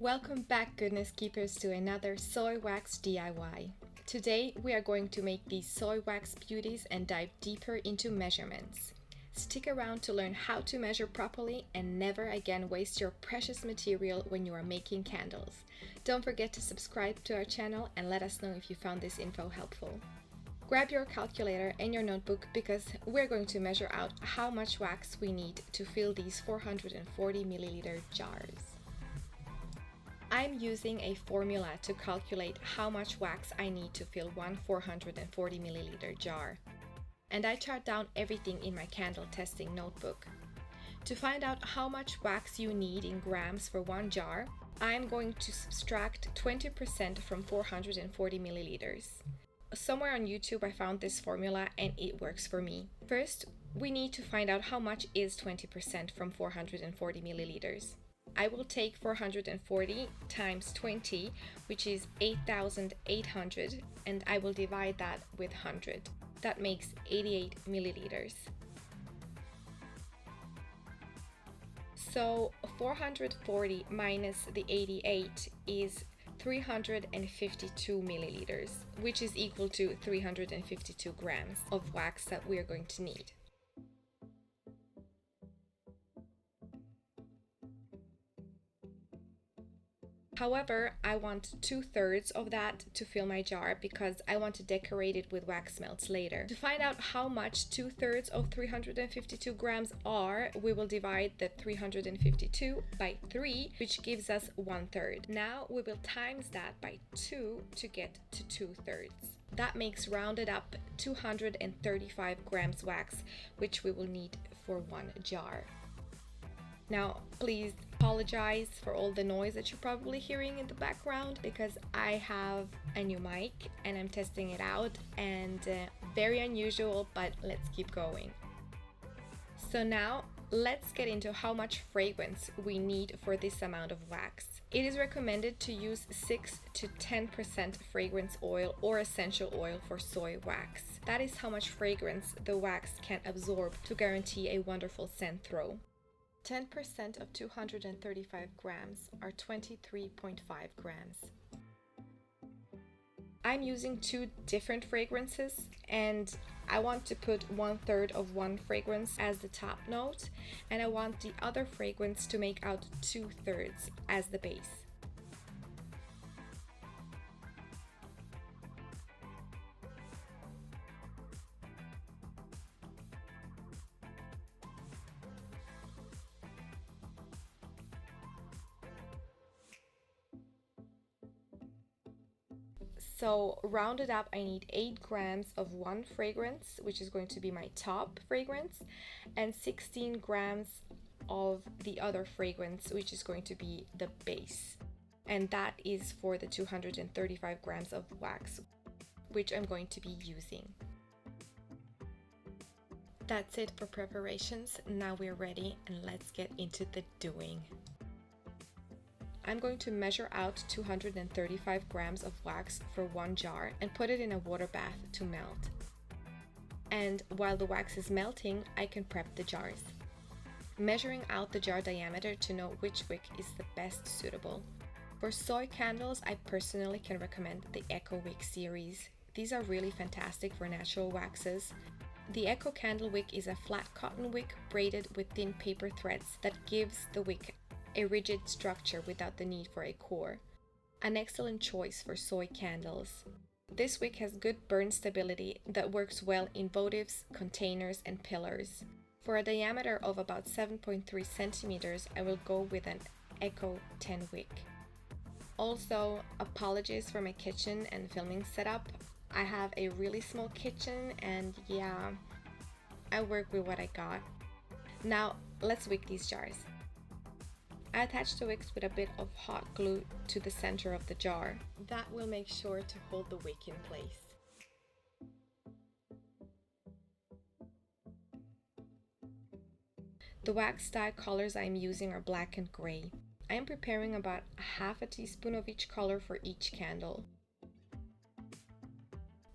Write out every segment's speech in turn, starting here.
Welcome back, goodness keepers, to another soy wax DIY. Today we are going to make these soy wax beauties and dive deeper into measurements. Stick around to learn how to measure properly and never again waste your precious material when you are making candles. Don't forget to subscribe to our channel and let us know if you found this info helpful. Grab your calculator and your notebook because we're going to measure out how much wax we need to fill these 440 milliliter jars. I'm using a formula to calculate how much wax I need to fill one 440 milliliter jar. And I chart down everything in my candle testing notebook. To find out how much wax you need in grams for one jar, I'm going to subtract 20% from 440 milliliters. Somewhere on YouTube I found this formula and it works for me. First, we need to find out how much is 20% from 440 milliliters. I will take 440 times 20, which is 8,800, and I will divide that with 100. That makes 88 milliliters. So 440 minus the 88 is 352 milliliters, which is equal to 352 grams of wax that we are going to need. However, I want 2/3 of that to fill my jar because I want to decorate it with wax melts later. To find out how much 2/3 of 352 grams are, we will divide the 352 by 3, which gives us 1/3. Now we will times that by 2 to get to 2/3. That makes rounded up 235 grams wax, which we will need for one jar. Now, please apologize for all the noise that you're probably hearing in the background because I have a new mic and I'm testing it out, and very unusual, but let's keep going. So now let's get into how much fragrance we need for this amount of wax. It is recommended to use 6 to 10% fragrance oil or essential oil for soy wax. That is how much fragrance the wax can absorb to guarantee a wonderful scent throw. 10% of 235 grams are 23.5 grams. I'm using two different fragrances and I want to put 1/3 of one fragrance as the top note, and I want the other fragrance to make out 2/3 as the base. So rounded up, I need 8 grams of one fragrance, which is going to be my top fragrance, and 16 grams of the other fragrance, which is going to be the base. And that is for the 235 grams of wax, which I'm going to be using. That's it for preparations. Now we're ready and let's get into the doing. I'm going to measure out 235 grams of wax for one jar and put it in a water bath to melt. And while the wax is melting, I can prep the jars. Measuring out the jar diameter to know which wick is the best suitable. For soy candles, I personally can recommend the Eco Wick series. These are really fantastic for natural waxes. The Eco Candle Wick is a flat cotton wick braided with thin paper threads that gives the wick a rigid structure without the need for a core. An excellent choice for soy candles. This wick has good burn stability that works well in votives, containers, and pillars. For a diameter of about 7.3 centimeters, I will go with an Eco 10 wick. Also, apologies for my kitchen and filming setup. I have a really small kitchen and yeah, I work with what I got. Now, let's wick these jars. I attach the wicks with a bit of hot glue to the center of the jar. That will make sure to hold the wick in place. The wax dye colors I am using are black and gray. I am preparing about half a teaspoon of each color for each candle.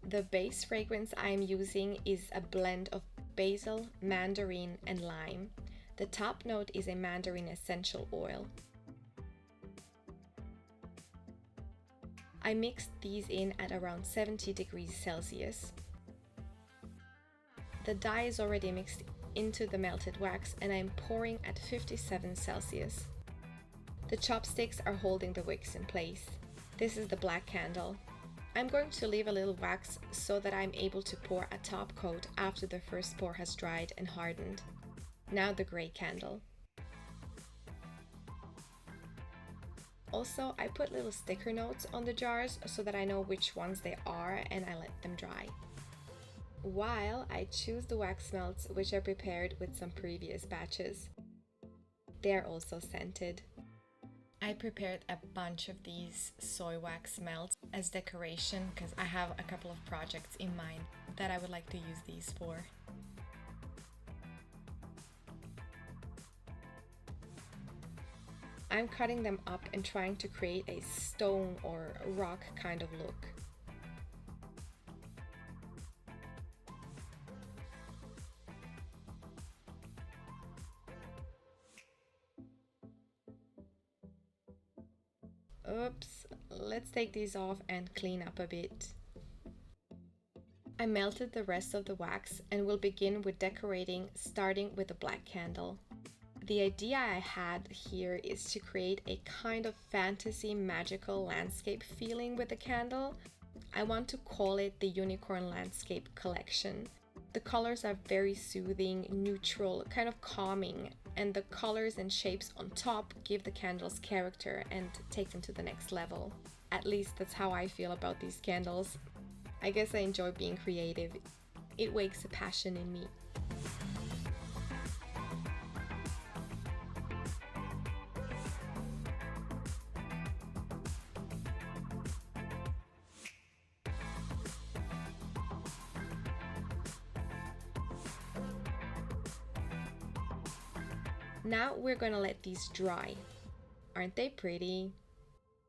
The base fragrance I am using is a blend of basil, mandarin, and lime. The top note is a mandarin essential oil. I mixed these in at around 70 degrees Celsius. The dye is already mixed into the melted wax and I'm pouring at 57 Celsius. The chopsticks are holding the wicks in place. This is the black candle. I'm going to leave a little wax so that I'm able to pour a top coat after the first pour has dried and hardened. Now the gray candle. Also, I put little sticker notes on the jars so that I know which ones they are and I let them dry. While I choose the wax melts which I prepared with some previous batches. They are also scented. I prepared a bunch of these soy wax melts as decoration because I have a couple of projects in mind that I would like to use these for. I'm cutting them up and trying to create a stone or rock kind of look. Oops, let's take these off and clean up a bit. I melted the rest of the wax and will begin with decorating, starting with a black candle. The idea I had here is to create a kind of fantasy magical landscape feeling with the candle. I want to call it the Unicorn Landscape Collection. The colors are very soothing, neutral, kind of calming, and the colors and shapes on top give the candles character and take them to the next level. At least that's how I feel about these candles. I guess I enjoy being creative. It wakes a passion in me. Now we're gonna let these dry. Aren't they pretty?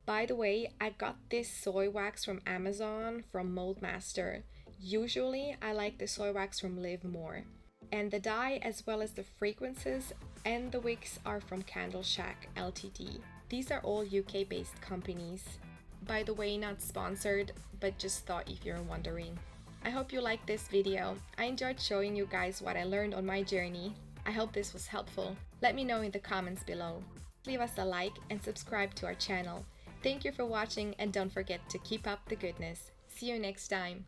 By the way, I got this soy wax from Amazon from Mold Master. Usually I like the soy wax from Live More. And the dye as well as the fragrances and the wicks are from Candle Shack Ltd. These are all UK based companies. By the way, not sponsored, but just thought if you're wondering. I hope you liked this video. I enjoyed showing you guys what I learned on my journey. I hope this was helpful. Let me know in the comments below. Leave us a like and subscribe to our channel. Thank you for watching and don't forget to keep up the goodness. See you next time.